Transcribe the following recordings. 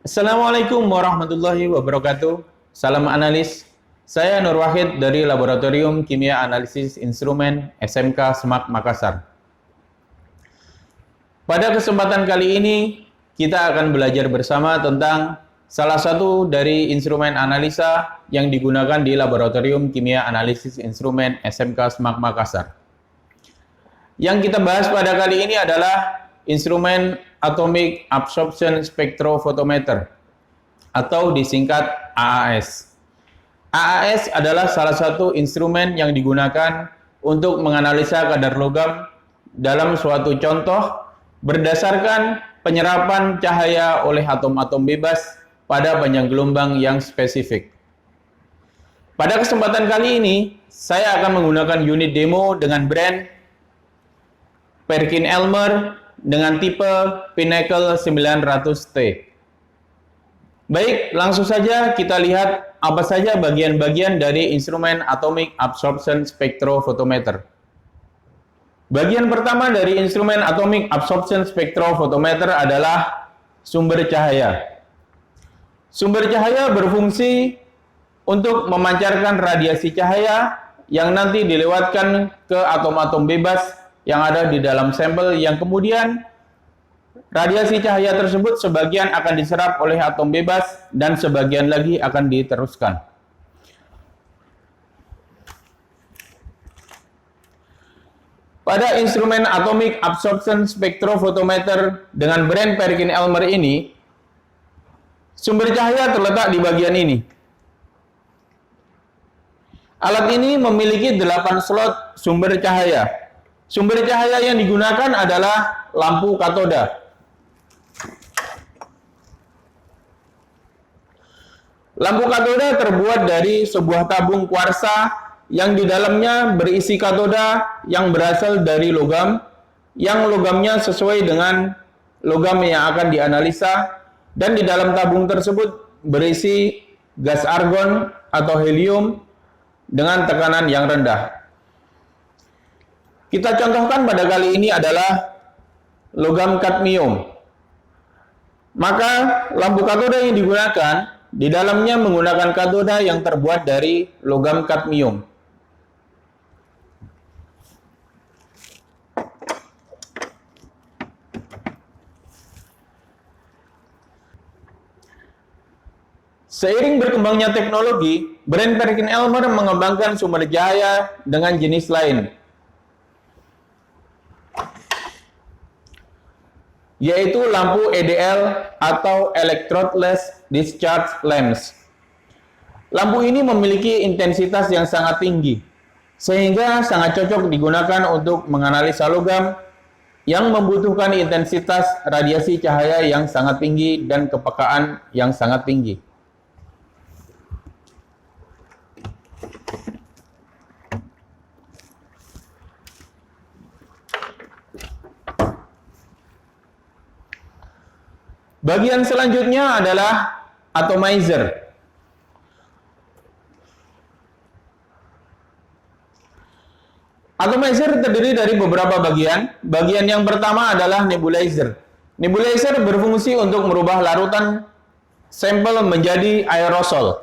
Assalamualaikum warahmatullahi wabarakatuh. Salam analis. Saya Nur Wahid dari Laboratorium Kimia Analisis Instrumen SMK Semak Makassar. Pada kesempatan kali ini, kita akan belajar bersama tentang salah satu dari instrumen analisa yang digunakan di Laboratorium Kimia Analisis Instrumen SMK Semak Makassar. Yang kita bahas pada kali ini adalah instrumen Atomic Absorption Spectrophotometer atau disingkat AAS. AAS adalah salah satu instrumen yang digunakan untuk menganalisa kadar logam dalam suatu contoh berdasarkan penyerapan cahaya oleh atom-atom bebas pada panjang gelombang yang spesifik. Pada kesempatan kali ini, saya akan menggunakan unit demo dengan brand Perkin-Elmer dengan tipe Pinnacle 900T. Baik, langsung saja kita lihat apa saja bagian-bagian dari instrumen Atomic Absorption Spectrophotometer. Bagian pertama dari instrumen Atomic Absorption Spectrophotometer adalah sumber cahaya. Sumber cahaya berfungsi untuk memancarkan radiasi cahaya yang nanti dilewatkan ke atom-atom bebas yang ada di dalam sampel, yang kemudian radiasi cahaya tersebut sebagian akan diserap oleh atom bebas dan sebagian lagi akan diteruskan. Pada instrumen Atomic Absorption Spectrophotometer dengan brand Perkin-Elmer ini, sumber cahaya terletak di bagian ini. Alat ini memiliki 8 slot sumber cahaya. Sumber cahaya yang digunakan adalah lampu katoda. Lampu katoda terbuat dari sebuah tabung kuarsa yang di dalamnya berisi katoda yang berasal dari logam, yang logamnya sesuai dengan logam yang akan dianalisa, dan di dalam tabung tersebut berisi gas argon atau helium dengan tekanan yang rendah. Kita contohkan pada kali ini adalah logam kadmium. Maka lampu katoda yang digunakan di dalamnya menggunakan katoda yang terbuat dari logam kadmium. Seiring berkembangnya teknologi, brand Perkin-Elmer mengembangkan sumber cahaya dengan jenis lain, yaitu lampu EDL atau Electrodeless Discharge Lamps. Lampu ini memiliki intensitas yang sangat tinggi, sehingga sangat cocok digunakan untuk menganalisa logam yang membutuhkan intensitas radiasi cahaya yang sangat tinggi dan kepekaan yang sangat tinggi. Bagian selanjutnya adalah atomizer. Atomizer terdiri dari beberapa bagian. Bagian yang pertama adalah nebulizer. Nebulizer berfungsi untuk merubah larutan sampel menjadi aerosol.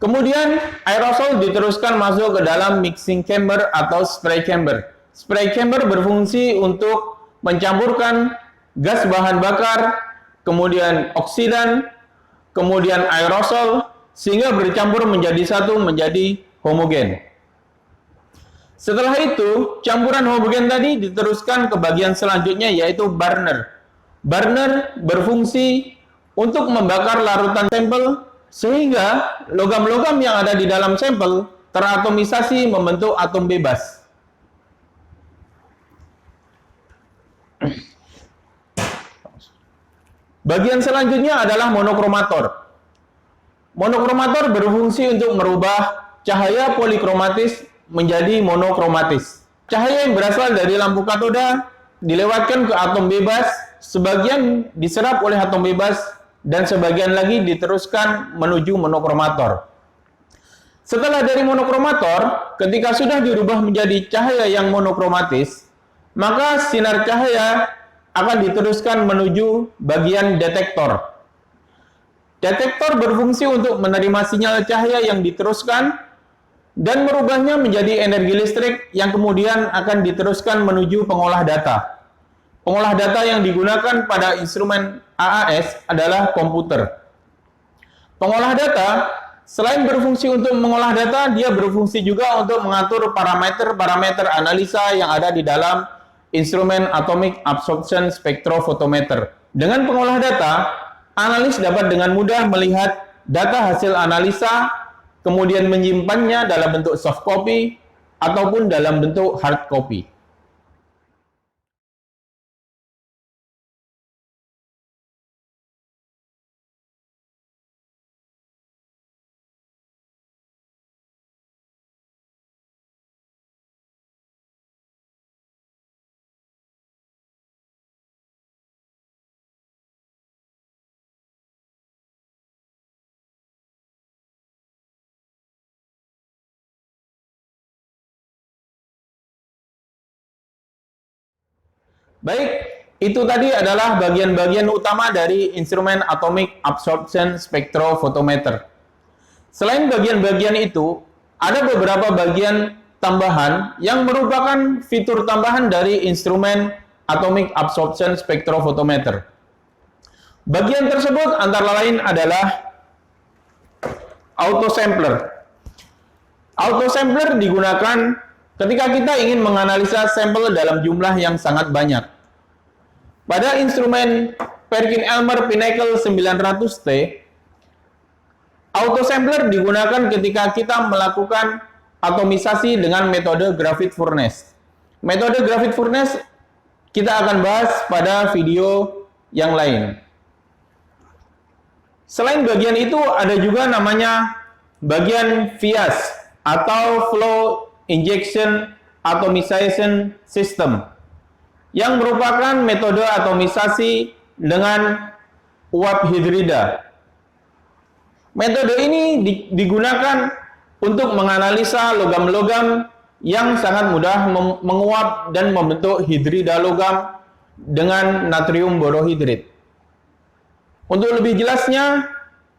Kemudian aerosol diteruskan masuk ke dalam mixing chamber atau spray chamber. Spray chamber berfungsi untuk mencampurkan gas bahan bakar, kemudian oksidan, kemudian aerosol, sehingga bercampur menjadi satu, menjadi homogen. Setelah itu, campuran homogen tadi diteruskan ke bagian selanjutnya, yaitu burner. Burner berfungsi untuk membakar larutan sampel, sehingga logam-logam yang ada di dalam sampel teratomisasi membentuk atom bebas. Bagian selanjutnya adalah monokromator. Monokromator berfungsi untuk merubah cahaya polikromatis menjadi monokromatis. Cahaya yang berasal dari lampu katoda dilewatkan ke atom bebas, sebagian diserap oleh atom bebas, dan sebagian lagi diteruskan menuju monokromator. Setelah dari monokromator, ketika sudah dirubah menjadi cahaya yang monokromatis, maka sinar cahaya akan diteruskan menuju bagian detektor. Detektor berfungsi untuk menerima sinyal cahaya yang diteruskan dan merubahnya menjadi energi listrik yang kemudian akan diteruskan menuju pengolah data. Pengolah data yang digunakan pada instrumen AAS adalah komputer. Pengolah data, selain berfungsi untuk mengolah data, dia berfungsi juga untuk mengatur parameter-parameter analisa yang ada di dalam instrumen Atomic Absorption Spectrophotometer. Dengan pengolah data, analis dapat dengan mudah melihat data hasil analisa, kemudian menyimpannya dalam bentuk soft copy ataupun dalam bentuk hard copy. Baik, itu tadi adalah bagian-bagian utama dari instrumen Atomic Absorption Spectrophotometer. Selain bagian-bagian itu, ada beberapa bagian tambahan yang merupakan fitur tambahan dari instrumen Atomic Absorption Spectrophotometer. Bagian tersebut antara lain adalah autosampler. Autosampler digunakan ketika kita ingin menganalisa sampel dalam jumlah yang sangat banyak. Pada instrumen Perkin-Elmer Pinnacle 900T, autosampler digunakan ketika kita melakukan atomisasi dengan metode graphite furnace. Metode graphite furnace kita akan bahas pada video yang lain. Selain bagian itu, ada juga namanya bagian FIAS atau Flow Injection Atomization System, yang merupakan metode atomisasi dengan uap hidrida. Metode ini digunakan untuk menganalisa logam-logam yang sangat mudah menguap dan membentuk hidrida logam dengan natrium borohidrit. Untuk lebih jelasnya,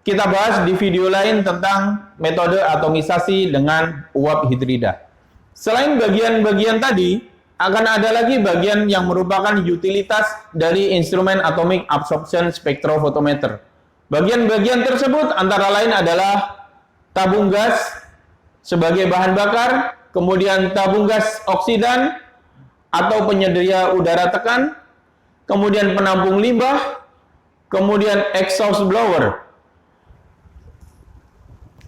kita bahas di video lain tentang metode atomisasi dengan uap hidrida. Selain bagian-bagian tadi, akan ada lagi bagian yang merupakan utilitas dari instrumen Atomic Absorption Spectrophotometer. Bagian-bagian tersebut antara lain adalah tabung gas sebagai bahan bakar, kemudian tabung gas oksidan atau penyedia udara tekan, kemudian penampung limbah, kemudian exhaust blower.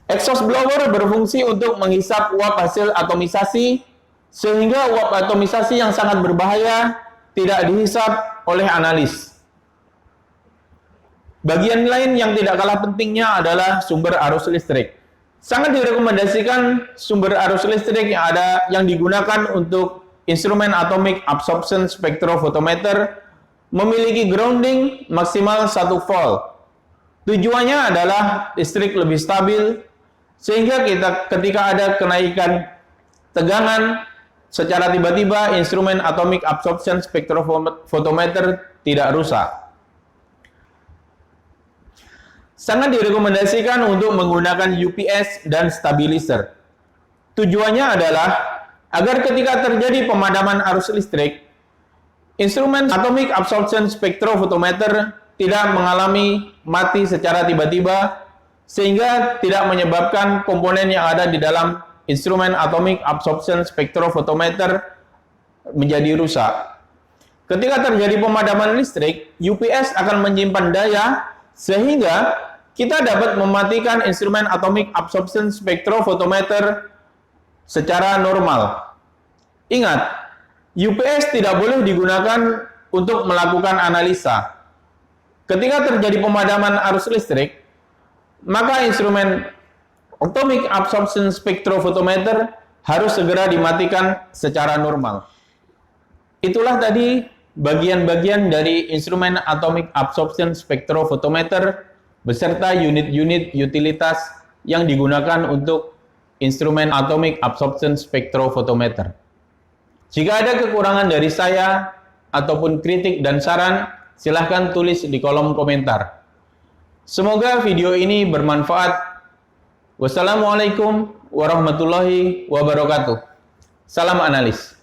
Exhaust blower berfungsi untuk menghisap uap hasil atomisasi, sehingga uap atomisasi yang sangat berbahaya tidak dihisap oleh analis. Bagian lain yang tidak kalah pentingnya adalah sumber arus listrik. Sangat direkomendasikan sumber arus listrik yang digunakan untuk instrumen Atomic Absorption Spectrophotometer memiliki grounding maksimal 1 volt. Tujuannya adalah listrik lebih stabil, sehingga ketika ada kenaikan tegangan secara tiba-tiba, instrumen Atomic Absorption Spectrophotometer tidak rusak. Sangat direkomendasikan untuk menggunakan UPS dan stabilizer. Tujuannya adalah agar ketika terjadi pemadaman arus listrik, instrumen Atomic Absorption Spectrophotometer tidak mengalami mati secara tiba-tiba, sehingga tidak menyebabkan komponen yang ada di dalam instrumen Atomic Absorption Spectrophotometer menjadi rusak. Ketika terjadi pemadaman listrik, UPS akan menyimpan daya sehingga kita dapat mematikan instrumen Atomic Absorption Spectrophotometer secara normal. Ingat, UPS tidak boleh digunakan untuk melakukan analisa. Ketika terjadi pemadaman arus listrik, maka instrumen Atomic Absorption Spectrophotometer harus segera dimatikan secara normal. Itulah tadi bagian-bagian dari instrumen Atomic Absorption Spectrophotometer beserta unit-unit utilitas yang digunakan untuk instrumen Atomic Absorption Spectrophotometer. Jika ada kekurangan dari saya ataupun kritik dan saran, silahkan tulis di kolom komentar. Semoga video ini bermanfaat. Wassalamualaikum warahmatullahi wabarakatuh. Salam analis.